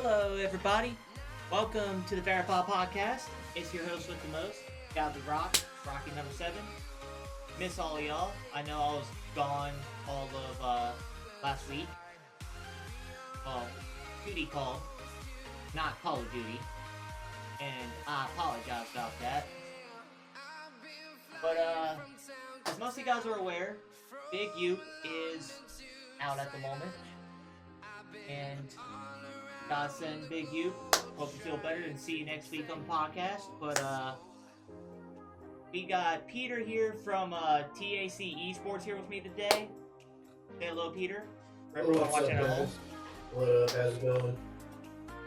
Hello, everybody. Welcome to the Veriphy Podcast. It's your host with the most, Godly Rock, Rocky number 7. Miss all of y'all. I know I was gone all of last week. Well, duty call, not Call of Duty. And I apologize about that. But, as most of you guys are aware, Big U is out at the moment. And God send Big U. Hope you feel better and see you next week on the podcast. But we got Peter here from TAC Esports here with me today. Say hello, Peter. For everyone watching at home. What up? How's it going?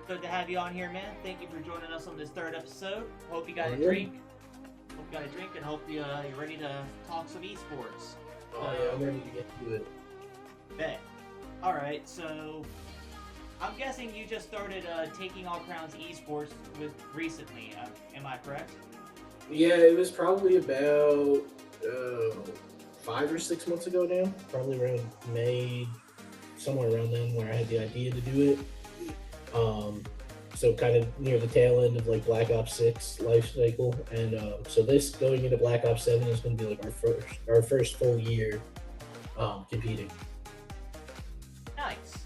Good to have you on here, man. Thank you for joining us on this third episode. Hope you got a drink. Hope you got a drink and hope you're ready to talk some esports. Oh yeah, I'm ready to get to it. Bet. Alright, so I'm guessing you just started taking All Crowns Esports recently, am I correct? Yeah, it was probably about 5 or 6 months ago now. Probably around May, somewhere around then, where I had the idea to do it. So kind of near the tail end of like Black Ops 6 life cycle, and so this going into Black Ops 7 is going to be like our first full year competing. Nice.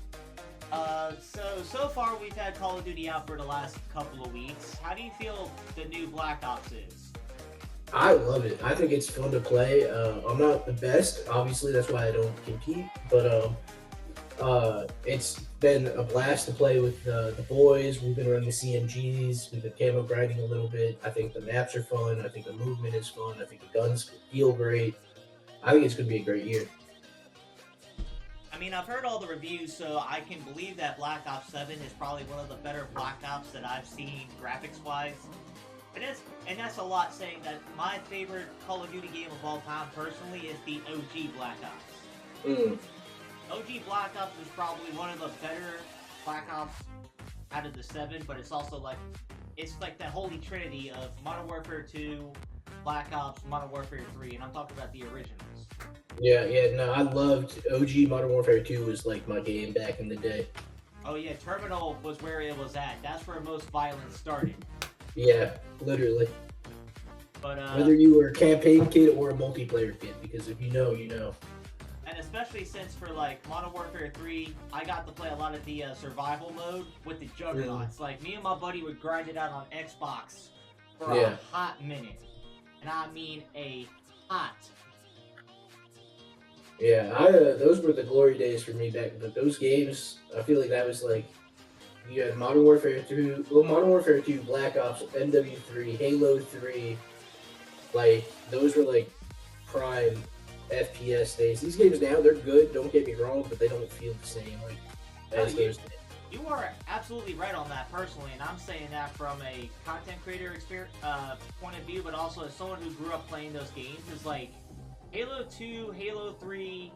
So far we've had Call of Duty out for the last couple of weeks. How do you feel the new Black Ops is? I love it. I think it's fun to play. I'm not the best, obviously, that's why I don't compete, but it's been a blast to play with the boys. We've been running CMGs, we've been camo grinding a little bit. I think the maps are fun, I think the movement is fun, I think the guns feel great. I think it's going to be a great year. I mean, I've heard all the reviews, so I can believe that Black Ops 7 is probably one of the better Black Ops that I've seen graphics-wise. And that's a lot saying that my favorite Call of Duty game of all time, personally, is the OG Black Ops. OG Black Ops is probably one of the better Black Ops out of the 7, but it's also like, it's like that holy trinity of Modern Warfare 2, Black Ops, Modern Warfare 3, and I'm talking about the originals. Yeah, no, I loved OG Modern Warfare 2 was like my game back in the day. Oh yeah, Terminal was where it was at. That's where most violence started. Yeah, literally. But whether you were a campaign kid or a multiplayer kid, because if you know, you know. And especially since for like Modern Warfare 3, I got to play a lot of the survival mode with the juggernauts. Like me and my buddy would grind it out on Xbox for a hot minute. And I mean a hot. Yeah, those were the glory days for me back. But those games, I feel like that was like, you had Modern Warfare 2, Modern Warfare 2, Black Ops, MW3, Halo 3. Like, those were like prime FPS days. These games now, they're good, don't get me wrong, but they don't feel the same like as those days. You are absolutely right on that personally, and I'm saying that from a content creator point of view, but also as someone who grew up playing those games. Is like Halo 2, Halo 3,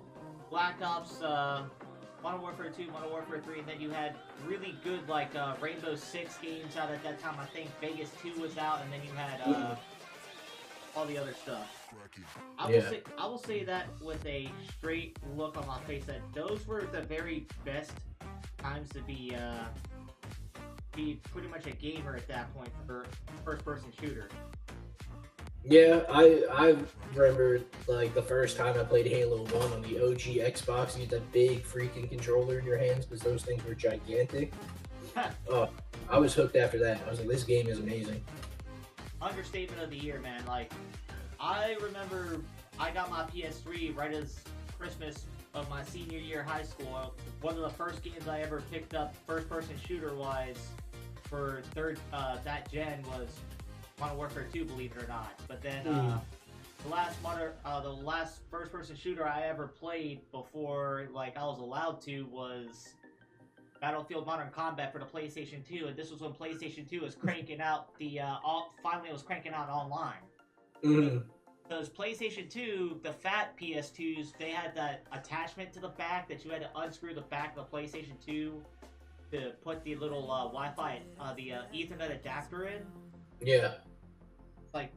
Black Ops, Modern Warfare 2, Modern Warfare 3, and then you had really good like Rainbow Six games out at that time. I think Vegas 2 was out, and then you had all the other stuff. I will say that with a straight look on my face that those were the very best times to be pretty much a gamer at that point for first-person shooter. Yeah, I remember like the first time I played Halo 1 on the OG Xbox. You had that big freaking controller in your hands because those things were gigantic. I was hooked after that. I was like, this game is amazing. Understatement of the year, man. Like, I remember I got my PS3 right as Christmas of my senior year of high school. One of the first games I ever picked up first-person shooter-wise for that gen was Modern Warfare 2, believe it or not. But then the last first-person shooter I ever played before like I was allowed to was Battlefield Modern Combat for the PlayStation 2, and this was when PlayStation 2 was cranking out finally it was cranking out online. Because PlayStation 2, the fat PS2s, they had that attachment to the back that you had to unscrew the back of the PlayStation 2 to put the little Wi-Fi, the Ethernet adapter in. Yeah. Like,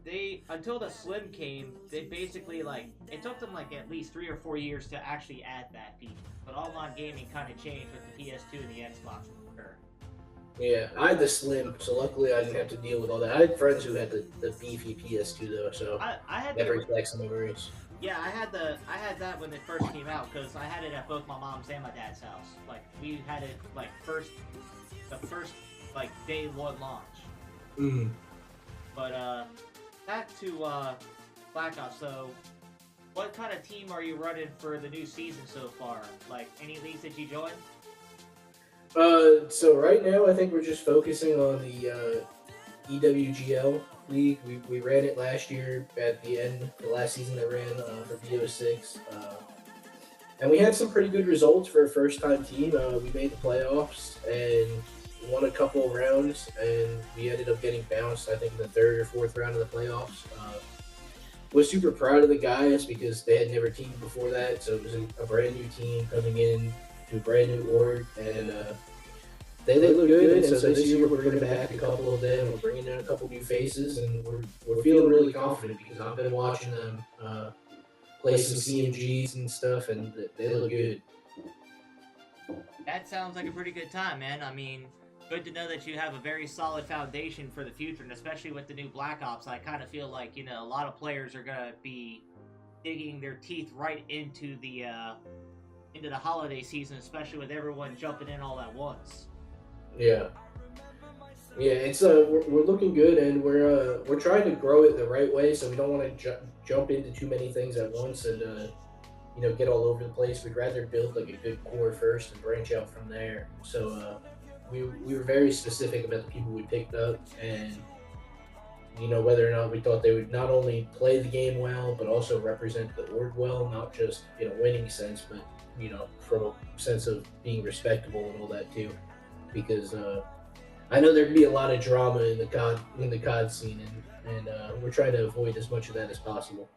until the Slim came, they basically, like, it took them, like, at least 3 or 4 years to actually add that feature. But online gaming kind of changed with the PS2 and the Xbox, for sure. Yeah, I had the slim, so luckily I didn't have to deal with all that. I had friends who had the beefy PS2 though, so I had that the brings back some memories. Yeah, I had that when it first came out because I had it at both my mom's and my dad's house. Like we had it like the first like day one launch. Mm. But back to Black Ops. So, what kind of team are you running for the new season so far? Like any leagues that you joined? So right now I think we're just focusing on the EWGL league. We ran it last year at the end, the last season I ran for VO6. And we had some pretty good results for a first time team. We made the playoffs and won a couple of rounds, and we ended up getting bounced, I think, in the third or fourth round of the playoffs. Was super proud of the guys because they had never teamed before that, so it was a brand new team coming in to a brand new org, and they look good. And so this year we're bringing back a couple of them. We're bringing in a couple new faces, and we're feeling really confident because I've been watching them play some CMGs and stuff, and they look good. That sounds like a pretty good time, man. I mean, good to know that you have a very solid foundation for the future, and especially with the new Black Ops, I kind of feel like a lot of players are gonna be digging their teeth right into the holiday season, especially with everyone jumping in all at once. Yeah. Yeah, it's we're looking good, and we're trying to grow it the right way. So we don't want to jump into too many things at once, and get all over the place. We'd rather build like a good core first and branch out from there. So we were very specific about the people we picked up, and whether or not we thought they would not only play the game well, but also represent the org well, not just winning sense, but from a sense of being respectable and all that too. Because I know there'd be a lot of drama in the COD scene, and we're trying to avoid as much of that as possible.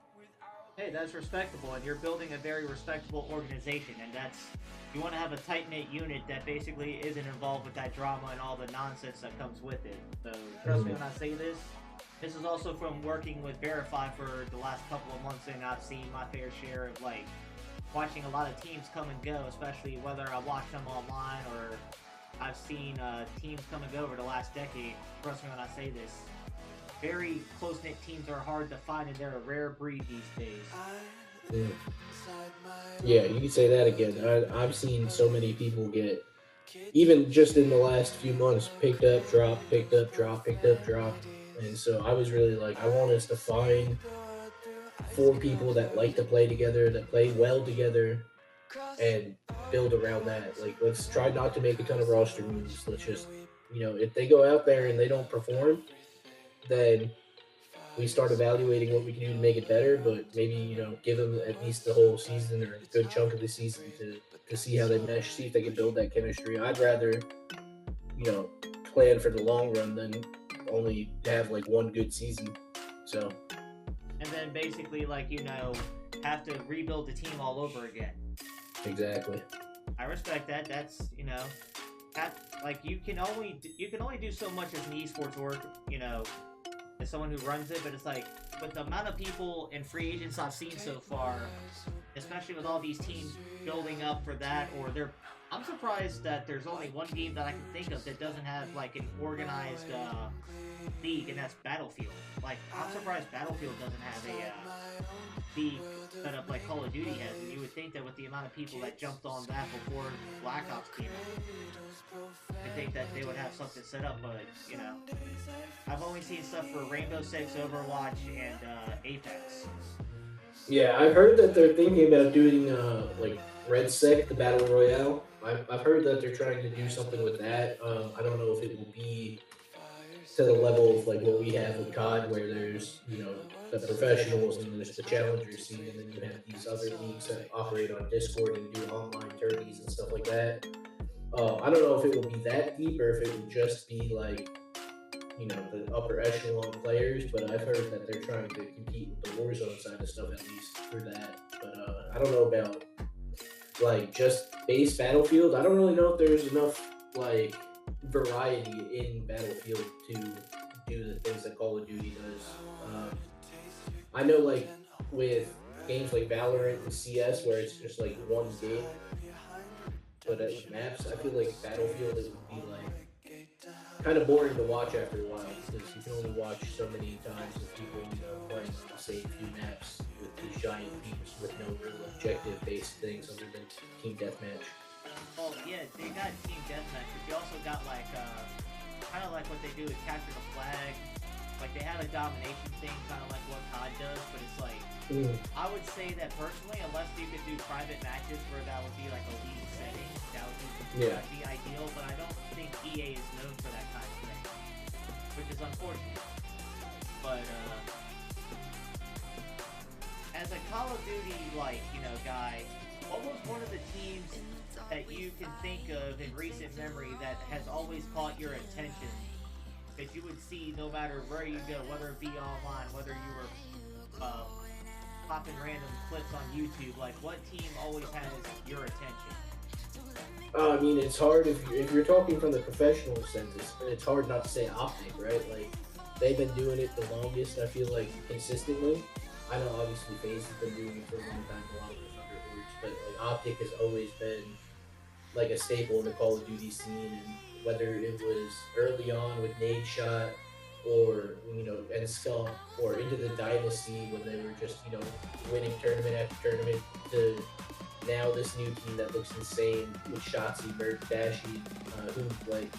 Hey, that's respectable, and you're building a very respectable organization, and you want to have a tight knit unit that basically isn't involved with that drama and all the nonsense that comes with it. So trust me when I say this. This is also from working with Veriphy for the last couple of months, and I've seen my fair share of watching a lot of teams come and go, especially whether I watch them online or I've seen teams come and go over the last decade. Trust me when I say this. Very close-knit teams are hard to find, and they're a rare breed these days. Mm. Yeah, you can say that again. I've seen so many people get, even just in the last few months, picked up, dropped, picked up, dropped, picked up, dropped. And so I was really like, I want us to find four people that like to play together, that play well together, and build around that. Like, let's try not to make a ton of roster moves. Let's just, if they go out there and they don't perform, then we start evaluating what we can do to make it better. But maybe give them at least the whole season or a good chunk of the season to see how they mesh, see if they can build that chemistry. I'd rather plan for the long run than only have like one good season. So. And then basically have to rebuild the team all over again. Exactly. I respect that. That's you can only do so much as an esports org, as someone who runs it, but it's like with the amount of people and free agents I've seen so far, especially with all these teams building up for that, I'm surprised that there's only one game that I can think of that doesn't have an organized league, and that's Battlefield. I'm surprised Battlefield doesn't have a league set up like Call of Duty has, and you would think that with the amount of people that jumped on that before Black Ops came out, I think that they would have something set up, but I've only seen stuff for Rainbow Six, Overwatch, and Apex. Yeah, I've heard that they're thinking about doing Red Sec, the Battle Royale. I've heard that they're trying to do something with that. I don't know if it will be to the level of what we have with COD, where there's the professionals and there's the challenger scene, and then you have these other leagues that operate on Discord and do online tourneys and stuff like that. I don't know if it will be that deep or if it will just be the upper echelon players, but I've heard that they're trying to compete with the Warzone side of stuff, at least for that. But I don't know about just base Battlefield. I don't really know if there's enough variety in Battlefield to do the things that Call of Duty does. I know with games like Valorant and CS where it's just one game, but at maps I feel like Battlefield it would be kind of boring to watch after a while because you can only watch so many times of people, playing the same few maps with these giant teams with no real objective-based things other than team deathmatch. Well, yeah, they got team deathmatch, but you also got like kind of like what they do with capture the flag. Like they have a domination thing, kind of like what COD does, but it's like I would say that personally, unless you could do private matches where that would be like a league setting, that would that'd be ideal. But I don't think EA is known for that kind of thing, which is unfortunate. But as a Call of Duty guy, what was one of the teams that you can think of in recent memory that has always caught your attention? That you would see no matter where you go, whether it be online, whether you were popping random clips on YouTube. Like, what team always has your attention? I mean, it's hard if you're talking from the professional sense. It's hard not to say Optic, right? Like, they've been doing it the longest. I feel like consistently. I know obviously FaZe has been doing it for a long time, a lot of those other groups, but like Optic has always been like a staple in the Call of Duty scene, and whether it was early on with Nade Shot or, and Skunk, or into the Dynasty when they were just, winning tournament after tournament, to now this new team that looks insane with Shotzi, Merc, Dashy, who, like,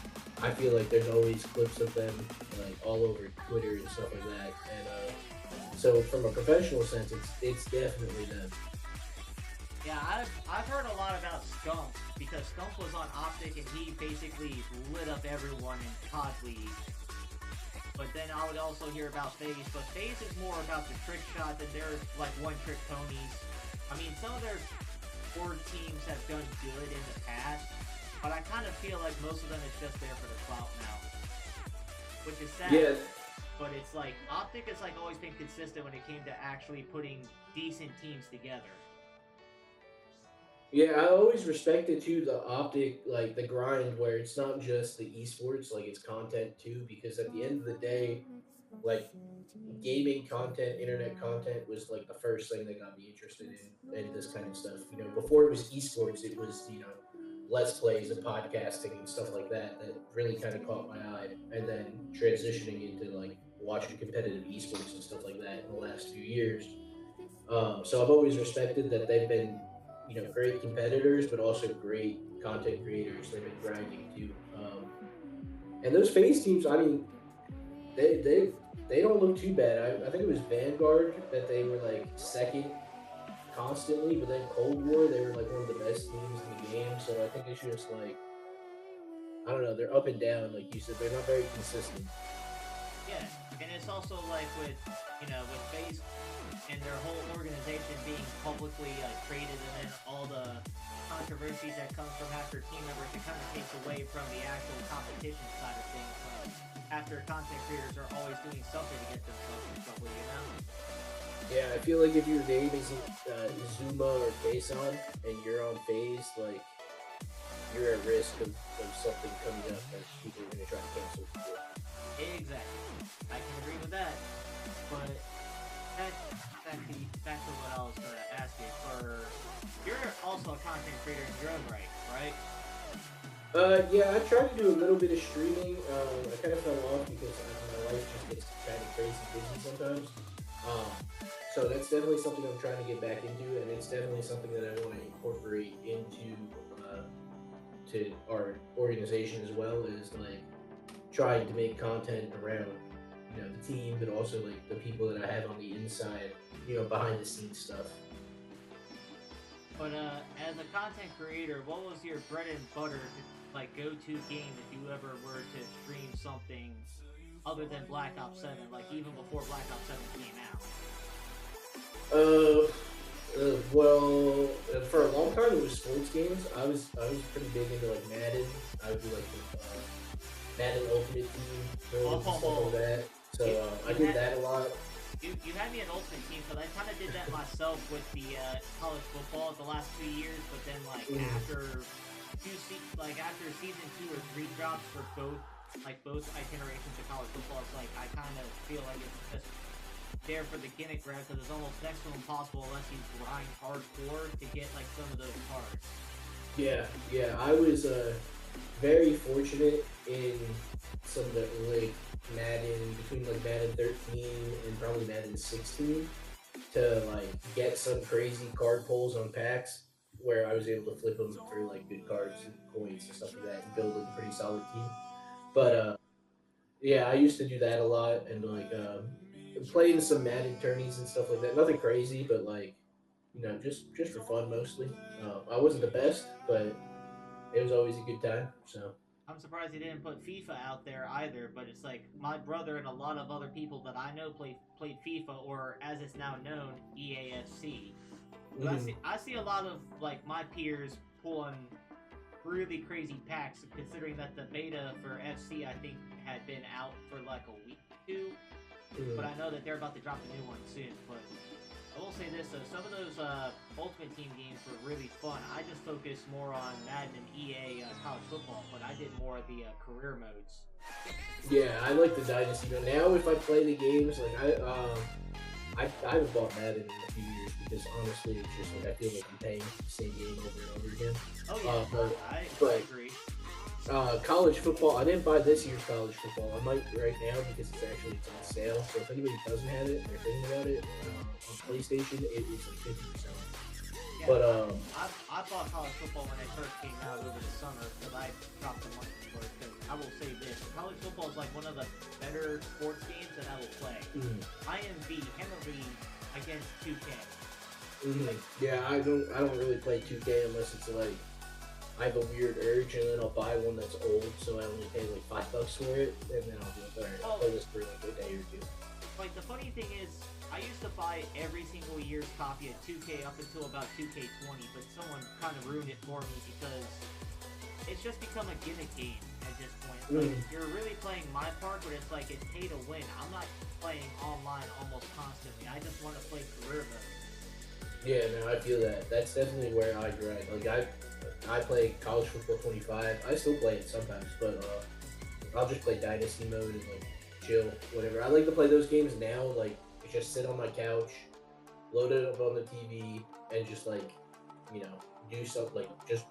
I feel like there's always clips of them, like, all over Twitter and stuff like that, and, so from a professional sense, it's definitely them. Yeah, I've heard a lot about Skunk, because Skunk was on Optic and he basically lit up everyone in COD League. But then I would also hear about FaZe, but FaZe is more about the trick shot than they're like one-trick ponies. I mean, some of their core teams have done good in the past, but I kind of feel like most of them is just there for the clout now. Which is sad. Yeah. But it's like, Optic has like always been consistent when it came to actually putting decent teams together. Yeah, I always respected too the Optic, like the grind where it's not just the esports, like it's content too, because at the end of the day, like gaming content, internet content was like the first thing that got me interested in this kind of stuff. Before it was esports, it was, let's plays and podcasting and stuff like that really kind of caught my eye, and then transitioning into like watching competitive esports and stuff like that in the last few years. So I've always respected that they've been, great competitors, but also great content creators. They've been grinding too. And those FaZe teams, I mean, they don't look too bad. I think it was Vanguard that they were like second constantly, but then Cold War they were like one of the best teams in the game. So I think it's just like, I don't know, they're up and down, like you said. They're not very consistent. Yeah, and it's also like with FaZe and their whole organization being publicly traded, and then all the controversies that come from after team members, it kind of takes away from the actual competition side of things. Like, after content creators are always doing something to get themselves in trouble, Yeah, I feel like if your name isn't Zuma or Kason and you're on FaZe, like, you're at risk of something coming up that people are going to try to cancel you for. Exactly. I can agree with that. But back to what I was going to ask you. You're also a content creator in your own right, right? Yeah, I tried to do a little bit of streaming. I kind of fell off because my life just gets kind of crazy busy sometimes. So that's definitely something I'm trying to get back into, and it's definitely something that I want to incorporate into to our organization as well, is like trying to make content around the team, but also like the people that I have on the inside, behind the scenes stuff. But as a content creator, what was your bread and butter go-to game if you ever were to stream something other than Black Ops 7, like even before Black Ops 7 came out? Well, for a long time it was sports games. I was pretty big into like Madden. I would do like the Madden Ultimate Team, and stuff like that. So I did that a lot. You had me an Ultimate Team, because I kind of did that myself with the college football the last 2 years. But then after season 2 or 3 drops for both iterations of college football, it's like I kind of feel like it's just there for the gimmick grab, because it's almost next to impossible unless you grind hardcore to get some of those cards. Yeah, I was very fortunate in some of the like Madden between like Madden 13 and probably Madden 16 to like get some crazy card pulls on packs where I was able to flip them for like good cards and points and stuff like that and build like a pretty solid team. But yeah, I used to do that a lot and like playing some Madden tourneys and stuff like that. Nothing crazy, but like just for fun mostly. I wasn't the best, but it was always a good time. So I'm surprised they didn't put FIFA out there either, but it's like my brother and a lot of other people that I know played FIFA, or as it's now known, EAFC. So mhm. I see a lot of like my peers pulling really crazy packs, considering that the beta for FC I think had been out for like a week or two, but I know that they're about to drop a new one soon. But I will say this though, some of those Ultimate Team games were really fun. I just focused more on Madden and EA college football, but I did more of the career modes. Yeah, I like the Dynasty. But now if I play the games, like I haven't bought Madden in a few years because honestly, it's just like I feel like I'm paying for the same game over and over again. Oh yeah, I but agree. college football, I didn't buy this year's college football. I might right now because it's on sale. So if anybody doesn't have it and they're thinking about it on PlayStation, it is like 50%. Yeah, But I bought college football when it first came out over the summer because I dropped the money for it. Because I will say this: college football is like one of the better sports games that I will play. I am beat handily against 2K. Yeah, I don't really play 2K unless it's like I have a weird urge and then I'll buy one that's old, so I only pay like $5 for it, and then I'll be like, alright, I'll play this for like a day or two. Like the funny thing is, I used to buy every single year's copy of 2K up until about 2K20, but someone kind of ruined it for me because it's just become a gimmick game at this point. Like, you're really playing my part, but it's like it's pay to win. I'm not playing online almost constantly. I just want to play career mode. Yeah, no, I feel that. That's definitely where I drag. Like I play college football 25. I still play it sometimes, but I'll just play dynasty mode and like chill, whatever. I like to play those games now. Like just sit on my couch, load it up on the TV, and just like do something like just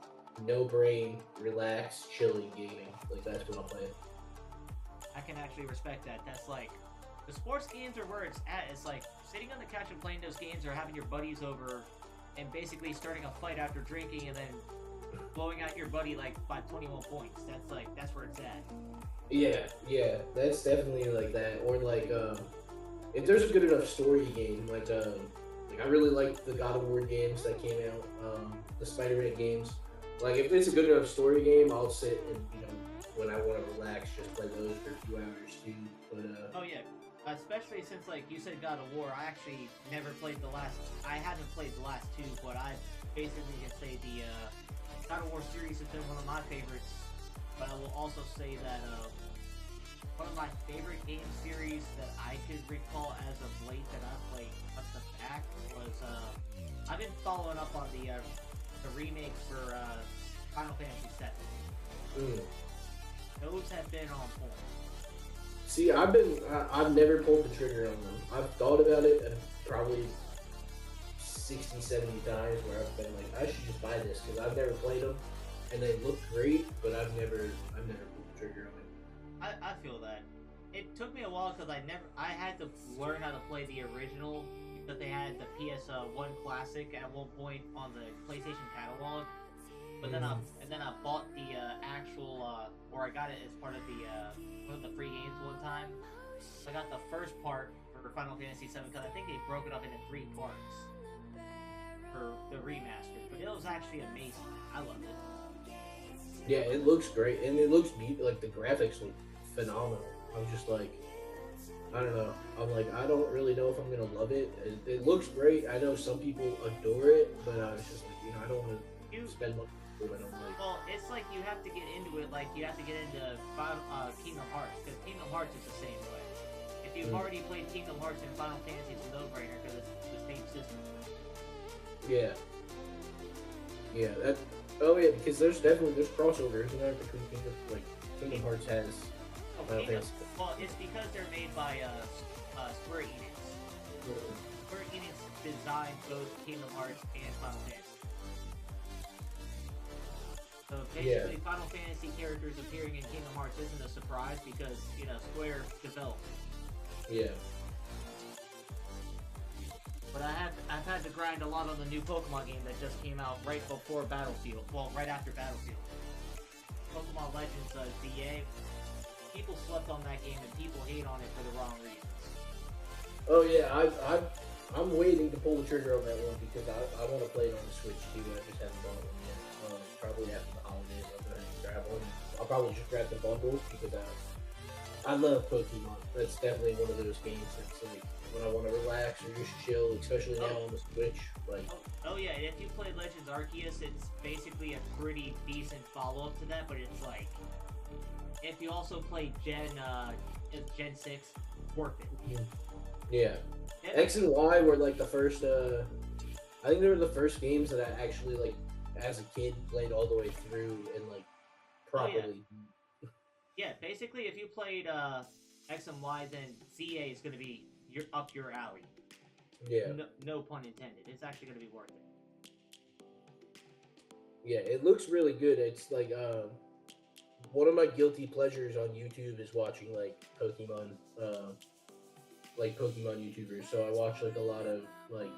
no brain, relax, chilling gaming. Like that's what I'll play. I can actually respect that. That's like the sports games are where it's at. It's like sitting on the couch and playing those games, or having your buddies over and basically starting a fight after drinking and then blowing out your buddy like by 21 points. That's where it's at. Yeah, that's definitely like that. Or like if there's a good enough story game, like I really like the God of War games that came out, the Spider-Man games. Like if it's a good enough story game, I'll sit and when I want to relax, just play those for a few hours too. But oh yeah, especially since like you said God of War, I actually never played the last. I haven't played the last two, but I basically can say the God of War series has been one of my favorites. But I will also say that one of my favorite game series that I could recall as of late that I played up the back was I've been following up on the remakes for Final Fantasy VII. Those have been on point. See, I've never pulled the trigger on them. I've thought about it probably 60, 70 times where I've been like, I should just buy this because I've never played them and they look great, but I've never pulled the trigger on it. I feel that. It took me a while because I had to learn how to play the original because they had the PS1 Classic at one point on the PlayStation catalog. But then I bought the actual, or I got it as part of the one of the free games one time. So I got the first part for Final Fantasy VII because I think they broke it up into 3 parts for the remaster. But it was actually amazing. I loved it. Yeah, it looks great, and it looks like the graphics look phenomenal. I'm just like, I don't know. I'm like, I don't really know if I'm gonna love it. It looks great. I know some people adore it, but I was just like, I don't want to spend money. Well, it's like you have to get into it, like you have to get into Kingdom Hearts, because Kingdom Hearts is the same way. If you've already played Kingdom Hearts and Final Fantasy, it's a no-brainer because it's the same system. Yeah, because there's crossover, isn't there, between Kingdom Hearts has Final Fantasy. Well, it's because they're made by Square Enix. Square Enix designed both Kingdom Hearts and Final Fantasy. So Yeah. basically, Final Fantasy characters appearing in Kingdom Hearts isn't a surprise because, Square developed. Yeah. But I've had to grind a lot on the new Pokemon game that just came out right before Battlefield. Well, right after Battlefield. Pokemon Legends ZA. People slept on that game and people hate on it for the wrong reasons. Oh yeah, I'm waiting to pull the trigger on that one because I want to play it on the Switch too. I just haven't bought one yet. Probably after the holidays, I'll go ahead and grab one. I'll probably just grab the bundle because I love Pokemon. That's definitely one of those games that's like when I want to relax or just chill, especially now on the Switch. Like, oh yeah, if you play Legends Arceus, it's basically a pretty decent follow-up to that, but it's like if you also play Gen 6, worth it. yeah. X and Y were like the first. I think they were the first games that I actually like as a kid played all the way through and like properly. Yeah, basically, if you played X and Y, then ZA is going to be up your alley. Yeah. No pun intended. It's actually going to be worth it. Yeah, it looks really good. It's like one of my guilty pleasures on YouTube is watching like Pokemon YouTubers. So I watch like a lot of like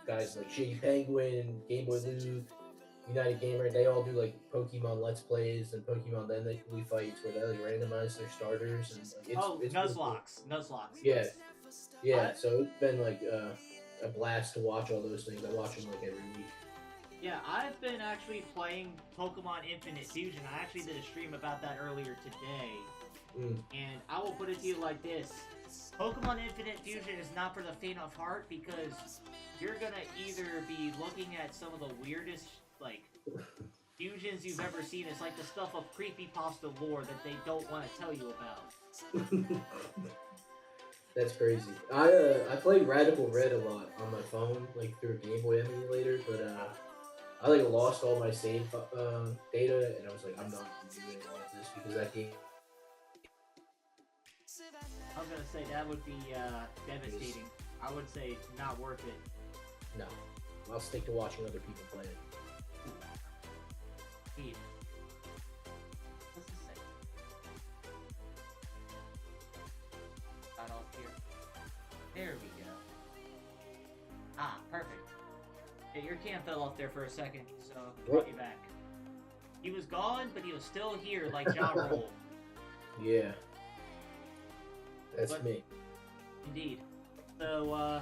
guys like Shady Penguin, Game Boy Luke, United Gamer. They all do like Pokemon Let's Plays and Pokemon Then They Can Fights where they like randomize their starters and like it's Nuzlocke. Nuzlocke. Yeah. So it's been like a blast to watch all those things. I watch them like every week. Yeah, I've been actually playing Pokemon Infinite Fusion. I actually did a stream about that earlier today. And I will put it to you like this. Pokemon Infinite Fusion is not for the faint of heart because you're gonna either be looking at some of the weirdest, like, fusions you've ever seen. It's like the stuff of creepypasta lore that they don't want to tell you about. That's crazy. I played Radical Red a lot on my phone, like through a Game Boy emulator, but I like lost all my save data, and I was like, I'm not doing all of this because that game. I was gonna say that would be devastating. I would say not worth it. No, I'll stick to watching other people play it. Steve, what's this say? Got off here. There we go. Ah, perfect. Yeah, your cam fell off there for a second, so brought you back. He was gone, but he was still here, like Ja Rule. Yeah. That's me. Indeed. So,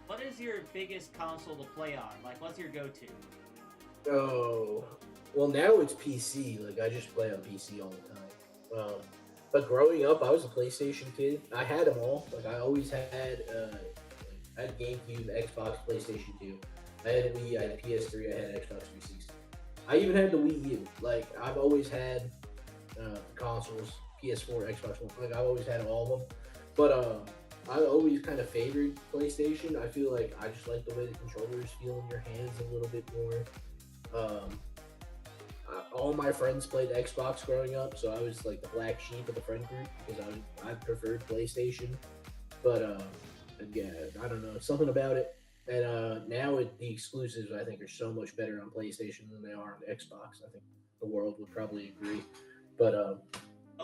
what is your biggest console to play on? Like, what's your go-to? Oh, well, now it's PC. Like, I just play on PC all the time. But growing up, I was a PlayStation kid. I had them all. Like, I always had GameCube, Xbox, PlayStation 2. I had a Wii, I had a PS3, I had Xbox 360. I even had the Wii U. Like, I've always had consoles, PS4, Xbox One. Like, I've always had all of them. But I always kind of favored PlayStation. I feel like I just like the way the controllers feel in your hands a little bit more. All my friends played Xbox growing up, so I was like the black sheep of the friend group because I preferred PlayStation. But yeah, I don't know, something about it. And now the exclusives I think are so much better on PlayStation than they are on Xbox. I think the world would probably agree. But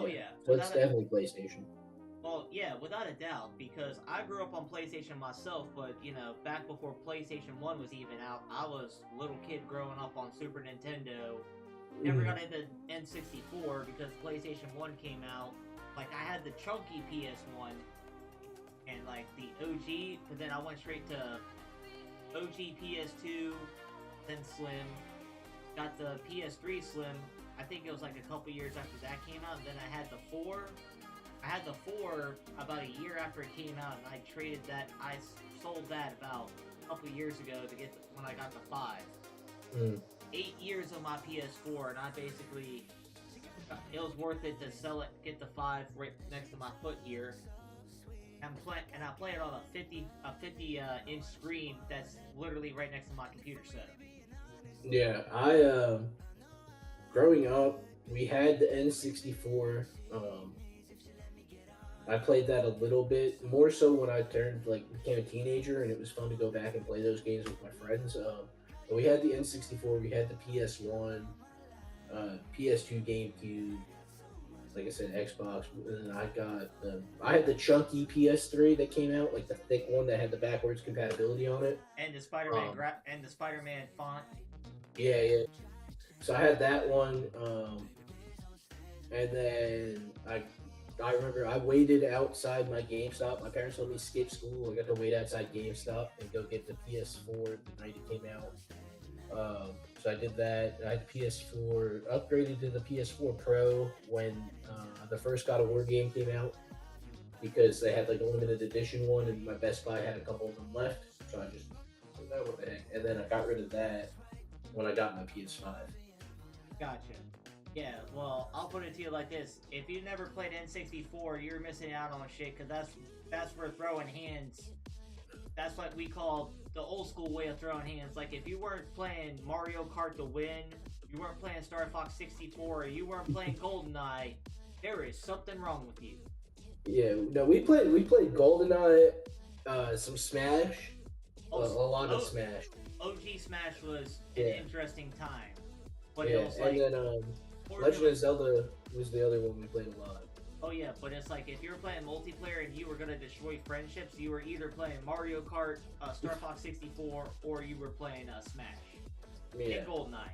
yeah. So it's definitely PlayStation. Well, yeah, without a doubt, because I grew up on PlayStation myself, but, back before PlayStation 1 was even out, I was a little kid growing up on Super Nintendo. Never got into N64 because PlayStation 1 came out. Like, I had the chunky PS1 and, like, the OG, but then I went straight to OG PS2, then Slim, got the PS3 Slim. I think it was like a couple years after that came out, and then I had the 4. I had the 4 about a year after it came out, and I traded that. I sold that about a couple years ago to get when I got the 5. 8 years on my PS4, and I basically it was worth it to sell it, get the 5 right next to my foot here. And I play it on a 50 inch screen that's literally right next to my computer setup. Yeah, I growing up, we had the N64. I played that a little bit, more so when I became a teenager, and it was fun to go back and play those games with my friends. We had the N64, we had the PS1, PS2, GameCube. Like I said, Xbox, and then I had the chunky PS3 that came out, like the thick one that had the backwards compatibility on it. And the Spider-Man and the Spider-Man font. Yeah. So I had that one, and then I remember I waited outside my GameStop. My parents let me skip school. I got to wait outside GameStop and go get the PS4 the night it came out. So I did that. I had the PS4, upgraded to the PS4 Pro when the first God of War game came out, because they had like a limited edition one, and my Best Buy had a couple of them left. So I just what the heck, and then I got rid of that when I got my PS5. Gotcha. Yeah, well, I'll put it to you like this. If you never played N64, you're missing out on shit, because that's for throwing hands. That's what we call the old school way of throwing hands. Like, if you weren't playing Mario Kart to win, you weren't playing Star Fox 64, or you weren't playing GoldenEye, there is something wrong with you. Yeah, no, we played GoldenEye, some Smash, a lot of Smash. OG Smash was an interesting time. But yeah, it was like, and then Legend of Zelda was the other one we played a lot. Oh yeah, but it's like if you were playing multiplayer and you were gonna destroy friendships, you were either playing Mario Kart, Star Fox 64, or you were playing Smash. Yeah. And GoldenEye.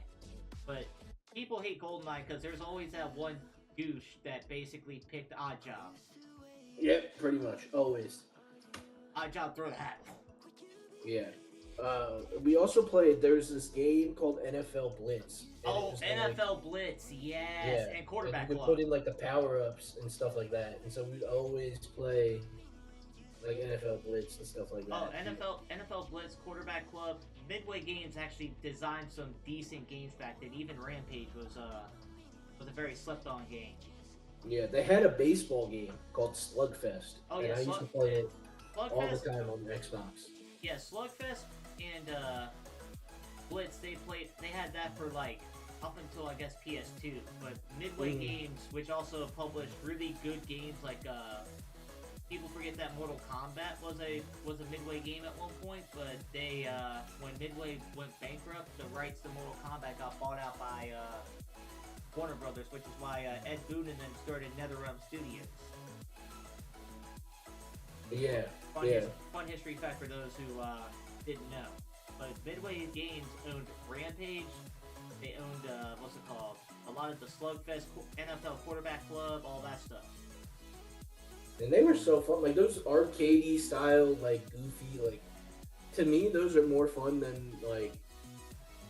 But people hate GoldenEye because there's always that one douche that basically picked Odd Job. Yep, pretty much, always. Odd Job, throw the hat. Yeah. We also played, there's this game called NFL Blitz. Oh, NFL Blitz, yes. And Quarterback Club. We put in like the power-ups and stuff like that. And so we'd always play like NFL Blitz and stuff like that. Oh, NFL Blitz, Quarterback Club. Midway Games actually designed some decent games back then. Even Rampage was a very slept-on game. Yeah, they had a baseball game called Slugfest. Oh, yeah, I used to play it all the time on the Xbox. Yeah, Slugfest and Blitz, they had that for like up until I guess PS2. But Midway Games, which also published really good games, like people forget that Mortal Kombat was a Midway game at one point, but they when Midway went bankrupt, the rights to Mortal Kombat got bought out by Warner Brothers, which is why Ed Boon and them started NetherRealm Studios. Yeah. Fun history fact for those who didn't know. But Midway Games owned Rampage. They owned what's it called? A lot of the Slugfest, NFL Quarterback Club, all that stuff. And they were so fun. Like those arcadey style, like goofy, like to me, those are more fun than like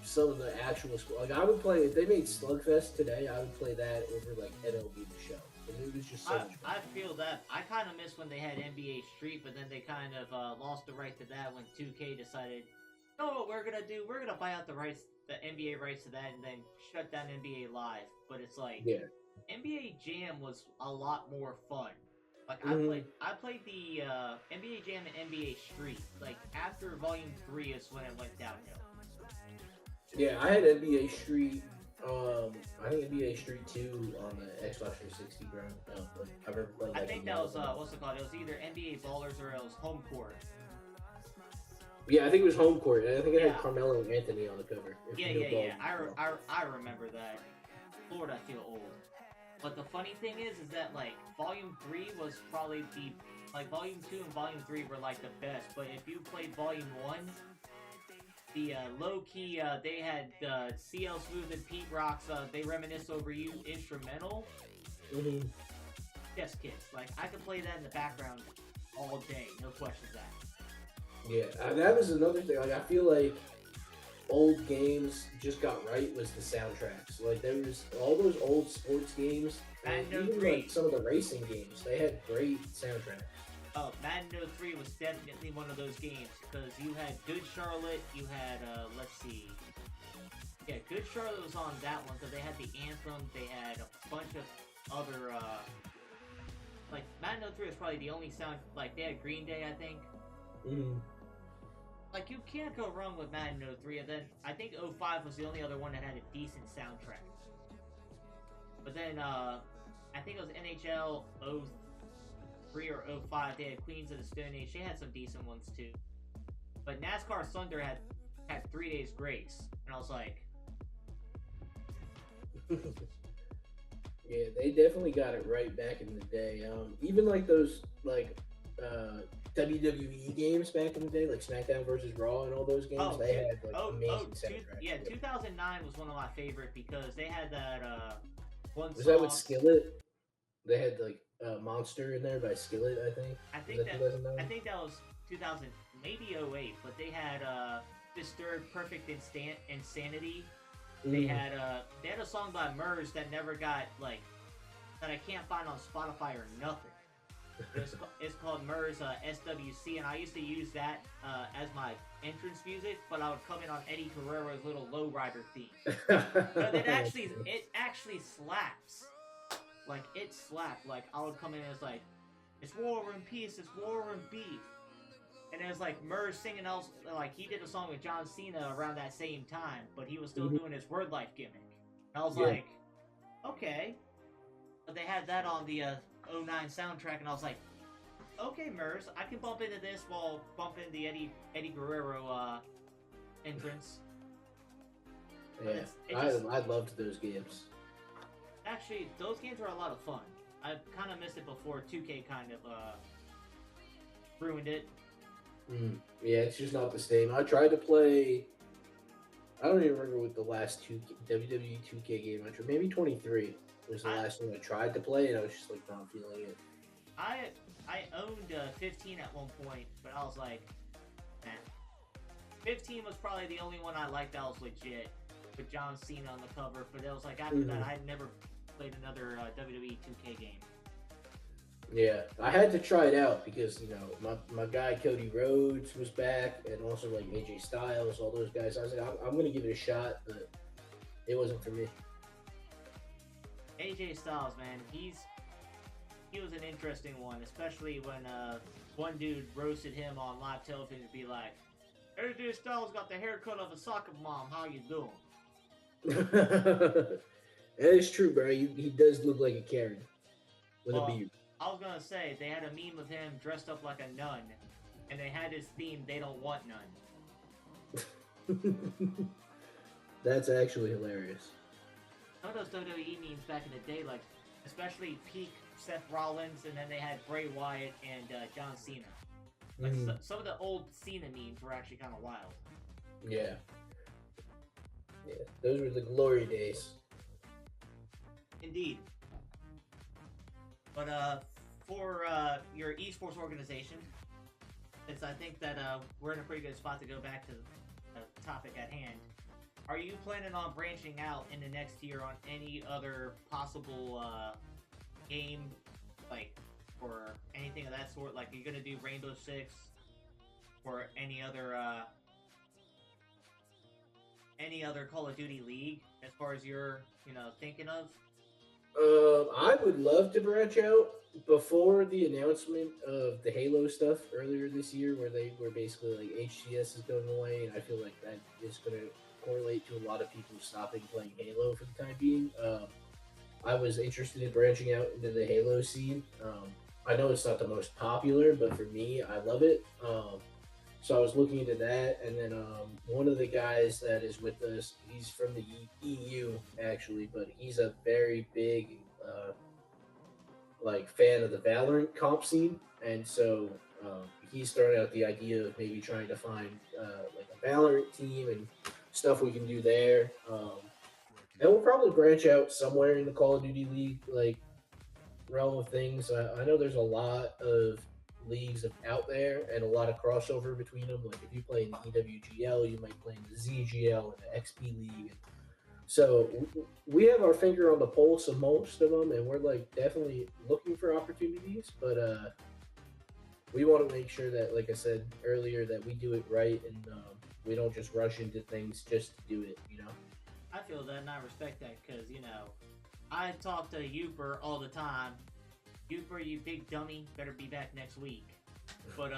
some of the actual. Like I would play if they made Slugfest today. I would play that over like MLB The Show. It was just so much fun. I feel that. I kind of miss when they had NBA Street, but then they kind of lost the right to that when 2K decided, no, what we're gonna do, we're gonna buy out the rights, the NBA rights to that, and then shut down NBA Live. But it's like, NBA Jam was a lot more fun. Like I played the NBA Jam and NBA Street. Like after Volume 3 is when it went downhill. Yeah, I had NBA Street. I think NBA Street 2 on the Xbox 360 ground. I think that was what's it called? It was either NBA Ballers or it was Home Court. Yeah, I think it was Home Court. I think it had Carmelo and Anthony on the cover. Yeah. I remember that. Lord, I feel old. But the funny thing is that like Volume 3 was probably Volume 2 and Volume 3 were like the best. But if you played Volume 1, the low-key, they had CL Smooth and Pete Rock's They Reminisce Over You instrumental. Mm-hmm. Yes, kids. Like, I could play that in the background all day. No questions asked. Yeah, that was another thing. Like, I feel like old games just got right was the soundtracks. Like, there was all those old sports games, and even like some of the racing games, they had great soundtracks. Oh, Madden 03 was definitely one of those games, because you had Good Charlotte, you had, let's see. Yeah, Good Charlotte was on that one, because they had the anthem, they had a bunch of other, like, Madden 03 was probably the only sound, like, they had Green Day, I think. Mm-hmm. Like, you can't go wrong with Madden 03, and then I think 05 was the only other one that had a decent soundtrack. But then, I think it was NHL 03 or 05, they had Queens of the Stone Age. They had some decent ones too. But NASCAR Thunder had had 3 days grace, and I was like, Yeah, they definitely got it right back in the day. Even like those WWE games back in the day, like SmackDown versus Raw and all those games, they had like amazing soundtracks. yeah, 2009 was one of my favorite because they had that one Was that with song. Skillet? They had like Monster in there by Skillet, I think. I Was think that that 2009? was 2000, maybe '08, but they had Disturbed Perfect Insanity. Mm. They had a song by Murs that never got like that I can't find on Spotify or nothing. It's called Murs SWC, and I used to use that as my entrance music, but I would come in on Eddie Guerrero's little lowrider theme. But it actually slaps. Like it slapped. Like I would come in as like, it's war and peace, it's war and beef. And it was like Murs singing else, like he did a song with John Cena around that same time, but he was still Mhm. doing his word life gimmick. And I was Yeah. like, okay. But they had that on the '09 soundtrack, and I was like, okay, Murs, I can bump into this while bumping the Eddie Guerrero entrance. Yeah, I loved those games. Actually, those games were a lot of fun. I kind of missed it before 2K kind of ruined it. Yeah, it's just not the same. I tried to play. I don't even remember what the last WWE 2K game I tried. Maybe 23 was the last one I tried to play, and I was just like not feeling it. I owned 15 at one point, but I was like, eh. 15 was probably the only one I liked that was legit, with John Cena on the cover. But it was like after that, I never played another WWE 2K game. Yeah, I had to try it out because my guy Cody Rhodes was back, and also like AJ Styles, all those guys. I was like, I'm gonna give it a shot, but it wasn't for me. AJ Styles, man, he was an interesting one, especially when one dude roasted him on live television to be like, AJ Styles got the haircut of a soccer mom. How you doing? That is true, bro. He does look like a Karen with a beard. I was gonna say they had a meme of him dressed up like a nun, and they had his theme. They don't want none. That's actually hilarious. Some of those WWE memes back in the day, like especially peak Seth Rollins, and then they had Bray Wyatt and John Cena. Like some of the old Cena memes were actually kind of wild. Yeah, those were the glory days. Indeed. But for your esports organization, since I think that we're in a pretty good spot to go back to the topic at hand, are you planning on branching out in the next year on any other possible game, like, or anything of that sort? Like, are you going to do Rainbow Six or any other Call of Duty League as far as you're, thinking of? I would love to branch out before the announcement of the Halo stuff earlier this year, where they were basically like HCS is going away, and I feel like that is going to correlate to a lot of people stopping playing Halo for the time being. I was interested in branching out into the Halo scene. I know it's not the most popular, but for me, I love it. So I was looking into that, and then one of the guys that is with us, he's from the EU actually, but he's a very big fan of the Valorant comp scene, and so he's throwing out the idea of maybe trying to find like a Valorant team and stuff we can do there. And we'll probably branch out somewhere in the Call of Duty League realm of things. I know there's a lot of leagues out there and a lot of crossover between them. Like if you play in the EWGL, you might play in the ZGL and the XP League. So we have our finger on the pulse of most of them, and we're like definitely looking for opportunities. But we want to make sure that, like I said earlier, that we do it right and we don't just rush into things just to do it. I feel that and I respect that because, I talk to Uper all the time. Uper, you big dummy, better be back next week. But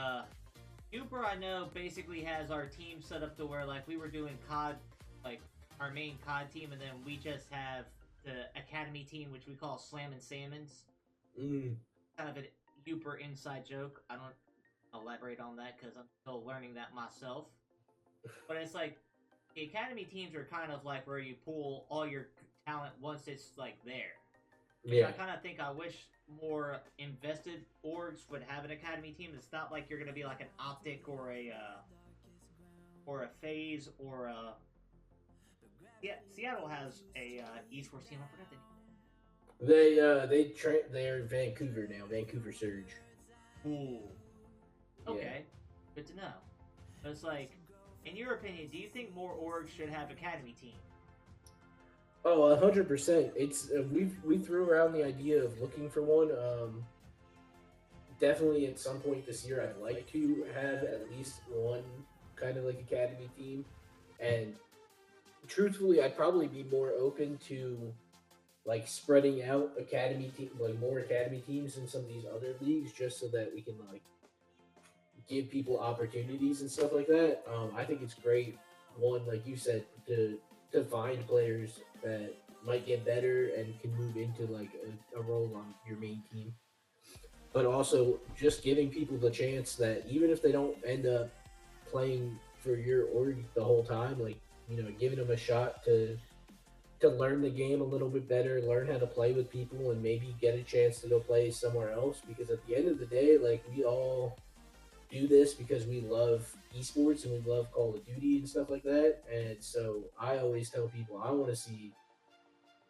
Uper, I know, basically has our team set up to where, like, we were doing COD, like, our main COD team, and then we just have the Academy team, which we call Slam and Salmons. Kind of an Uper inside joke. I don't elaborate on that because I'm still learning that myself. But it's like, the academy teams are kind of like where you pull all your talent once it's like there. Which I Yeah. kind of think I wish more invested orgs would have an academy team. It's not like you're gonna be like an Optic or a Phase or a. Yeah, Seattle has a esports team. I forgot the name. They're Vancouver now, Vancouver Surge. Ooh. Yeah. Okay. Good to know. But it's like, in your opinion, do you think more orgs should have academy teams? Oh, 100%. It's we threw around the idea of looking for one. Definitely at some point this year, I'd like to have at least one kind of like academy team. And truthfully, I'd probably be more open to like spreading out like more academy teams in some of these other leagues, just so that we can like give people opportunities and stuff like that. I think it's great. One, like you said, to find players that might get better and can move into like a role on your main team, but also just giving people the chance that even if they don't end up playing for your org the whole time, like giving them a shot to learn the game a little bit better, learn how to play with people, and maybe get a chance to go play somewhere else. Because at the end of the day, like we all do this because we love esports and we love Call of Duty and stuff like that. And so I always tell people I want to see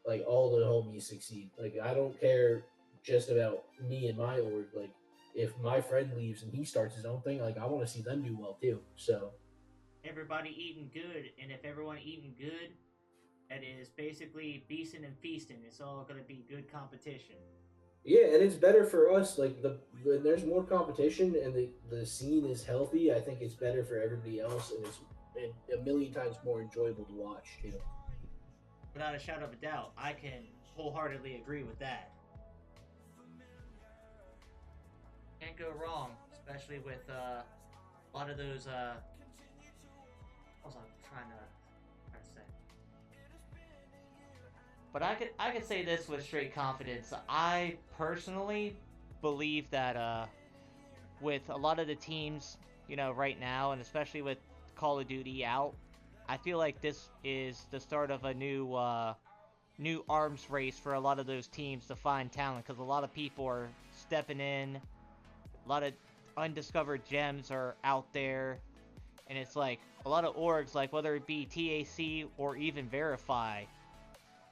like all the homies succeed. Like I don't care just about me and my org. Like if my friend leaves and he starts his own thing, like I want to see them do well too. So Everybody eating good, and if everyone eating good, that is basically beasting and feasting. It's all gonna be good competition. yeah, and it's better for us. Like when there's more competition and the scene is healthy, I think it's better for everybody else, and it's a million times more enjoyable to watch too. Without a shadow of a doubt, I can wholeheartedly agree with that. Can't go wrong, especially with a lot of those. What was I trying to say? But I could say this with straight confidence. I personally believe that with a lot of the teams, right now, and especially with Call of Duty out, I feel like this is the start of a new arms race for a lot of those teams to find talent, because a lot of people are stepping in, a lot of undiscovered gems are out there, and it's like a lot of orgs, like whether it be TAC or even Verify,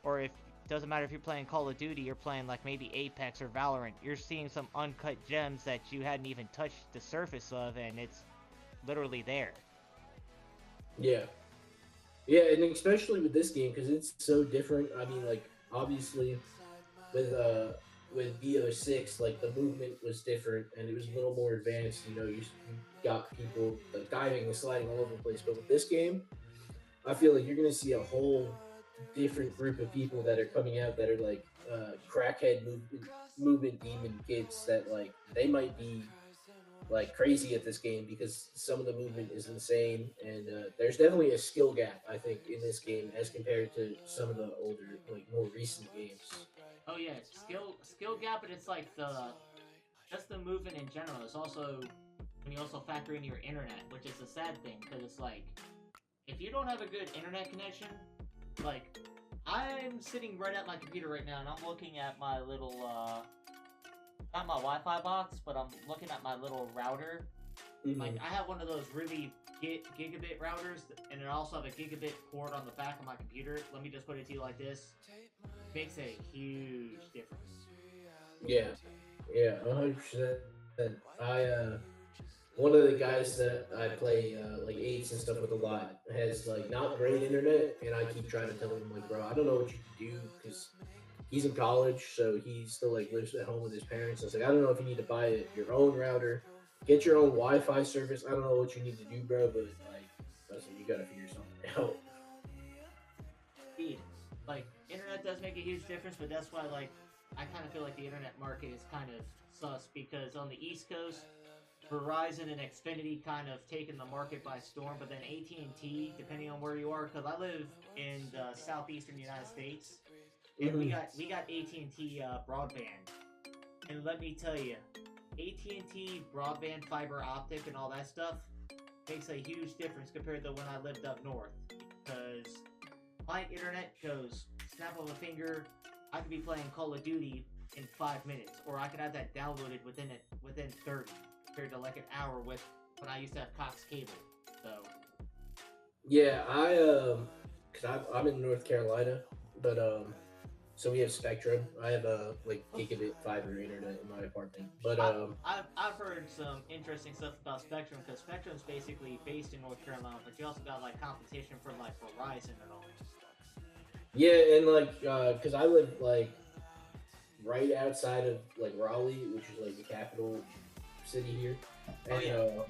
or if doesn't matter if you're playing Call of Duty, you're playing like maybe Apex or Valorant, you're seeing some uncut gems that you hadn't even touched the surface of, and it's literally there. Yeah, yeah, and especially with this game because it's so different. I mean, like obviously with uh with VO6, like the movement was different and it was a little more advanced. You got people like diving and sliding all over the place. But with this game, I feel like you're gonna see a whole different group of people that are coming out that are like crackhead movement demon kids that like they might be like crazy at this game because some of the movement is insane, and there's definitely a skill gap I think in this game as compared to some of the older like more recent games. Oh yeah, skill gap, but it's like just the movement in general. It's also when you also factor in your internet, which is a sad thing because it's like if you don't have a good internet connection, like I'm sitting right at my computer right now and I'm looking at my little not my Wi-Fi box, but I'm looking at my little router. Mm-hmm. Like I have one of those really gigabit routers, and I also have a gigabit port on the back of my computer. Let me just put it to you like this: makes a huge difference. Yeah, yeah, 100%. I one of the guys that I play like eights and stuff with a lot has like not great internet, and I keep trying to tell him like, bro, I don't know what you can do because he's in college, so he still like lives at home with his parents. I was like, I don't know if you need to buy your own router, get your own Wi-Fi service. I don't know what you need to do, bro, but like, listen, you gotta figure something out. Indeed, like internet does make a huge difference, but that's why like I kind of feel like the internet market is kind of sus because on the East Coast, Verizon and Xfinity kind of taken the market by storm, but then AT&T, depending on where you are, because I live in the southeastern United States, and we Mm-hmm. got AT&T broadband, and let me tell you, AT&T broadband, fiber optic, and all that stuff, makes a huge difference compared to when I lived up north. Because my internet goes snap of a finger. I could be playing Call of Duty in 5 minutes, or I could have that downloaded within 30, compared to like an hour with when I used to have Cox cable. So Yeah, cause I'm in North Carolina, but so we have Spectrum. I have a like gigabit fiber internet in my apartment, but I've heard some interesting stuff about Spectrum because Spectrum's basically based in North Carolina, but you also got like competition from like Verizon and all. yeah, and like cause I live like right outside of like Raleigh, which is like the capital city here, and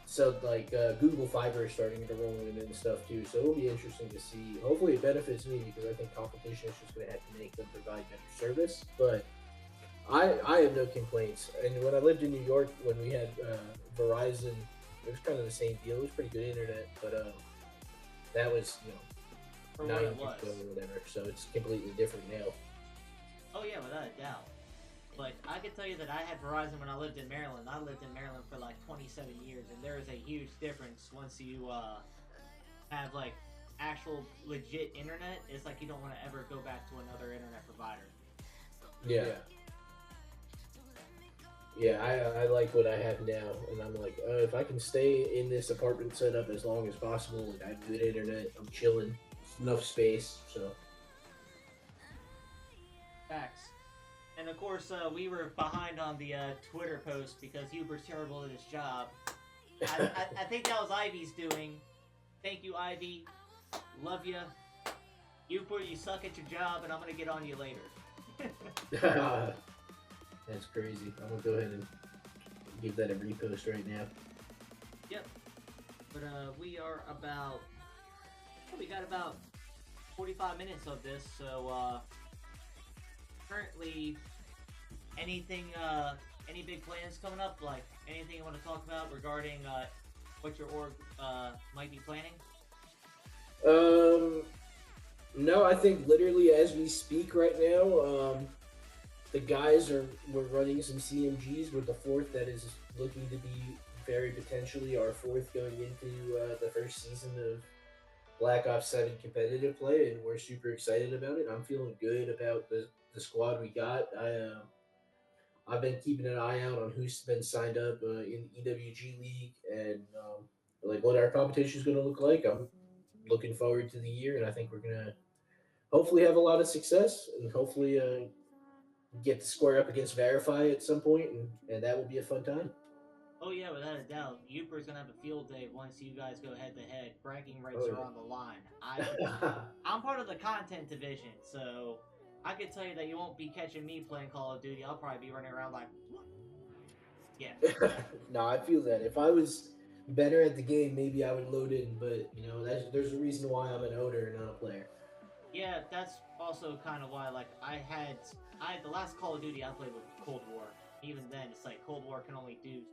so like Google Fiber is starting to roll in and stuff too. So it'll be interesting to see. Hopefully, it benefits me because I think competition is just going to have to make them provide better service. But I have no complaints. And when I lived in New York, when we had Verizon, it was kind of the same deal. It was pretty good internet, but that was For 9 what years it was. ago or whatever. So it's completely different now. Oh yeah, without a doubt. But I can tell you that I had Verizon when I lived in Maryland. I lived in Maryland for like 27 years, and there is a huge difference once you have like actual legit internet. It's like you don't want to ever go back to another internet provider. Yeah. Yeah, I like what I have now, and I'm like, if I can stay in this apartment setup as long as possible, like I have good internet, I'm chilling, enough space, so. Facts. And of course, we were behind on the Twitter post because Huber's terrible at his job. I think that was Ivy's doing. Thank you, Ivy. Love ya. Huber, you suck at your job, and I'm gonna get on you later. That's crazy. I'm gonna go ahead and give that a repost right now. Yep. But we got about 45 minutes of this, so currently any big plans coming up, like anything you want to talk about regarding what your org might be planning? No, I think literally as we speak right now, the guys we're running some CMGs with the fourth that is looking to be very potentially our fourth going into the first season of Black Ops 7 competitive play, and we're super excited about it. I'm feeling good about the squad we got. I've been keeping an eye out on who's been signed up in EWG League and like what our competition is going to look like. I'm looking forward to the year, and I think we're going to hopefully have a lot of success and hopefully get to square up against Veriphy at some point, and that will be a fun time. Oh yeah, without a doubt. Uper's gonna have a field day once you guys go head to head. Bragging rights are on the line. I'm part of the content division, so I can tell you that you won't be catching me playing Call of Duty. I'll probably be running around like, yeah. No, I feel that. If I was better at the game, maybe I would load in, but there's a reason why I'm an owner and not a player. Yeah, that's also kind of why, like, I had the last Call of Duty I played with Cold War. Even then, it's like Cold War can only do.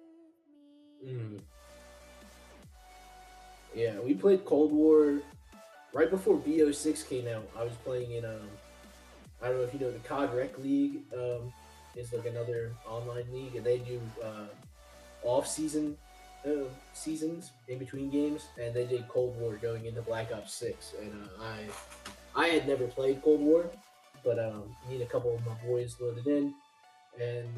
Yeah, we played Cold War right before BO6 came out. I was playing in I don't know if you know the COD Rec League. Is like another online league, and they do off-season seasons in between games, and they did Cold War going into Black Ops 6, and I had never played Cold War, but me and a couple of my boys loaded in, and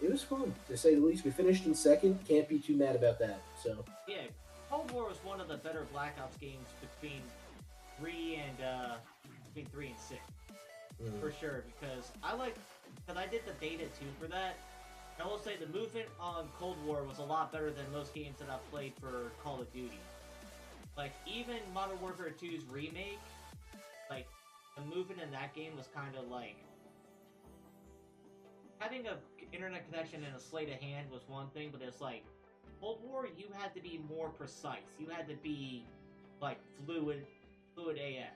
it was fun, to say the least. We finished in second, can't be too mad about that. So yeah, Cold War was one of the better Black Ops games between 3 and 6. For sure, because I did the beta too for that. I will say the movement on Cold War was a lot better than most games that I've played for Call of Duty. Like, even Modern Warfare 2's remake, like, the movement in that game was kind of like... Having a internet connection and a sleight of hand was one thing, but it's like, Cold War, you had to be more precise. You had to be, like, fluid AF.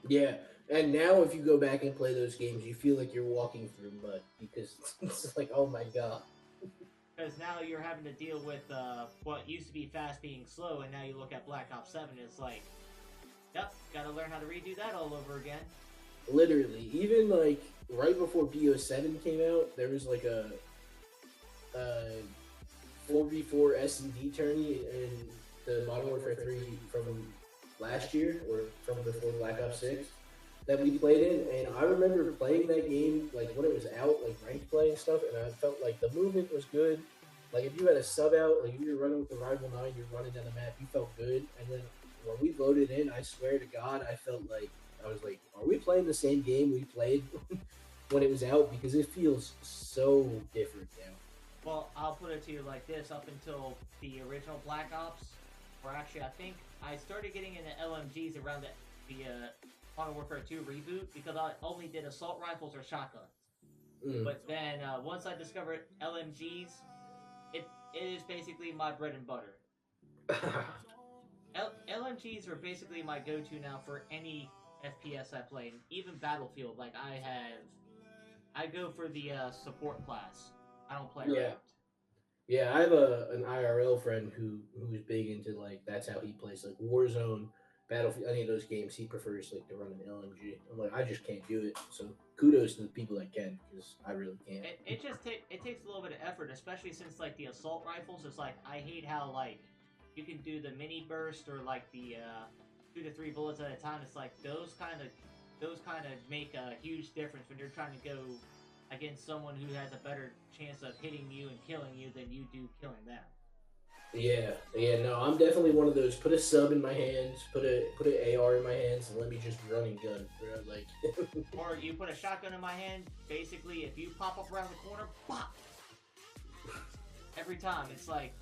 yeah, and now if you go back and play those games, you feel like you're walking through mud, because it's like, oh my god. Because now you're having to deal with what used to be fast being slow, and now you look at Black Ops 7, it's like, yep, gotta learn how to redo that all over again. Literally, even like right before BO7 came out, there was like a 4v4 S&D tourney in the Modern Warfare 3 from last year, or from before Black Ops 6, that we played in. And I remember playing that game, like, when it was out, like, ranked play and stuff, and I felt like the movement was good. Like, if you had a sub out, like, if you were running with the Rival 9, you're running down the map, you felt good. And then when we loaded in, I swear to God, I felt like, I was like, are we playing the same game we played when it was out? Because it feels so different now. Well, I'll put it to you like this: up until the original Black Ops, or actually, I think I started getting into LMGs around the Modern Warfare 2 reboot, because I only did assault rifles or shotguns. But then once I discovered LMGs, it is basically my bread and butter. LMGs are basically my go-to now for any FPS I play, even Battlefield. Like, I go for the support class. I don't play ranked. Yeah, I have an IRL friend who's big into, like, that's how he plays, like, Warzone, Battlefield, any of those games. He prefers, like, to run an LMG. I'm like, I just can't do it. So kudos to the people that can, because I really can't. It takes a little bit of effort, especially since, like, the assault rifles is like, I hate how, like, you can do the mini burst or like the 2 to 3 bullets at a time. It's like those kind of make a huge difference when you're trying to go against someone who has a better chance of hitting you and killing you than you do killing them. Yeah, no, I'm definitely one of those. Put a sub in my hands, put an AR in my hands, and let me just run and gun, bro. Like, or you put a shotgun in my hand. Basically, if you pop up around the corner, pop. Every time, it's like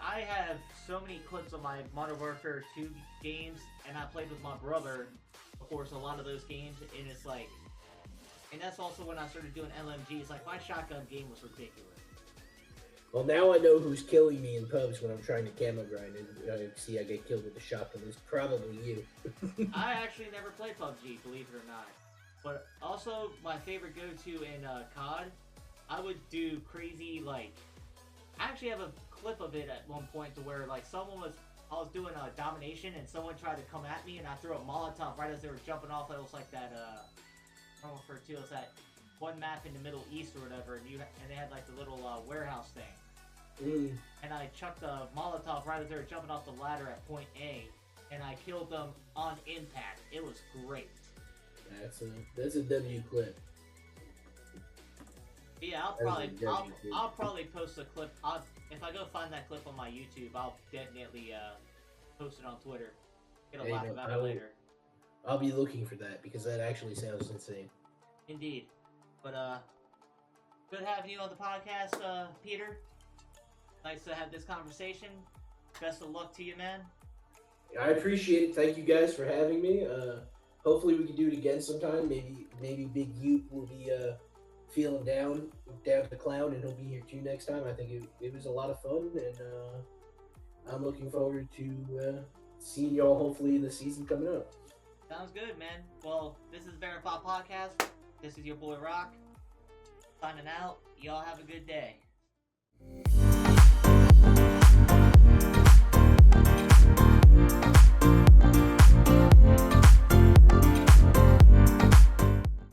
I have so many clips of my Modern Warfare 2 games, and I played with my brother, of course, a lot of those games, and it's like, and that's also when I started doing LMGs. Like, my shotgun game was ridiculous. Well, now I know who's killing me in pubs when I'm trying to camo grind, and I get killed with the shotgun. It's probably you. I actually never played PUBG, believe it or not. But also, my favorite go-to in COD, I would do crazy, like, I actually have a clip of it at one point to where, like, I was doing a domination, and someone tried to come at me, and I threw a Molotov right as they were jumping off. It was like that, I don't refer to it as that one map in the Middle East or whatever, and they had, like, the little warehouse thing. And I chucked the Molotov right as they were jumping off the ladder at point A, and I killed them on impact. It was great. That's a W clip. Yeah, I'll probably post a clip. If I go find that clip on my YouTube, I'll definitely post it on Twitter. Get a laugh about it later. I'll be looking for that, because that actually sounds insane. Indeed. But good having you on the podcast, Peter. Nice to have this conversation. Best of luck to you, man. I appreciate it. Thank you guys for having me. Hopefully we can do it again sometime. Maybe Big Ute will be feeling down to clown, and he'll be here too next time. I think it was a lot of fun, and I'm looking forward to seeing y'all hopefully in the season coming up. Sounds good, man. Well, this is Veriphy Podcast. This is your boy Rock. Signing out. Y'all have a good day.